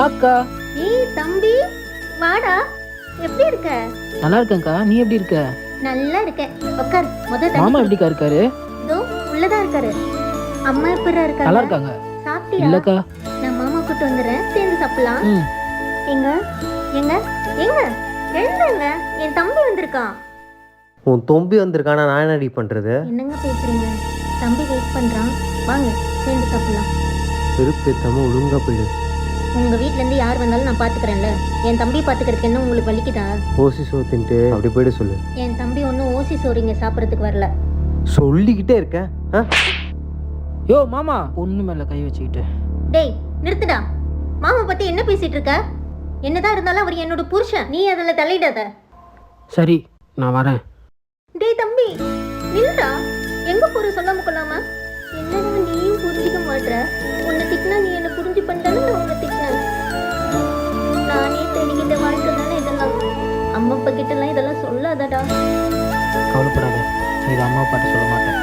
அக்கா. ஏய் தம்பி, வாடா. எப்படி இருக்க? நல்லா இருக்கேன்க்கா, நீ எப்படி இருக்க? நல்லா இருக்கேன். உட்கார். மாமா எப்படிக்கா இருக்காரு? இதோ உள்ளதான் இருக்காரு. அம்மா எப்படிடா இருக்காங்க? நல்லா இருக்காங்க. சாப்பிட்டியா? இல்லக்கா. நான் மாமா கூட்டு வந்துடுறேன், சேர்ந்து சாப்பிடலாம். எங்க எங்க எங்க எழுந்துங்க, என் தம்பி வந்திருக்கான். உன் தொம்பி வந்திருக்கானா? நான் என்னடி பண்றது? என்னங்க பேசுறீங்க? தம்பி வெயிட் பண்றான், வாங்க சேர்ந்து சாப்பிடலாம். பெருப்பேத்தாம ஒழுங்கா போயிடு. உங்க வீட்ல இருந்து யார் வந்தாலும் நான் பாத்துக்கிறேன்ல. என் தம்பி பாத்துக்கிறதுக்கு என்ன உங்களுக்கு வலிக்குதா? ஓசி சோ தின்ட்டு அப்படி போயிடு சொல்லு. என் தம்பி ஒன்றும் ஓசி சோறிங்க சாப்பிட்றதுக்கு வரல. சொல்லிக்கிட்டே இருக்க. யோ மாமா, ஒண்ணு மேல கை வச்சுக்கிட்டு. டேய் நிறுத்துடா. மாமா பத்தி என்ன பேசிட்டு இருக்க? என்னதான் இருந்தாலும் அவர் என்னோட புருஷன், நீ அதில் தலையிடாத. சரி, நான் வரேன். டேய் தம்பி, நில்லுடா. எங்க போற சொல்லாம கொள்ளாம? என்னடா நீயும் புரிஞ்சிக்க மாட்ற? உன்னை திட்டினா நீ என்ன புரிஞ்சு பண்ணாலும் நான் உன்னை திட்டினேன். நானே தேடிக்கிட்ட வாழ்க்கை தானே இதெல்லாம். அம்மா அப்பா கிட்ட எல்லாம் இதெல்லாம் சொல்லாதடா. கவலைப்படாத, இது அம்மா அப்பாட்ட சொல்ல மாட்டேன்.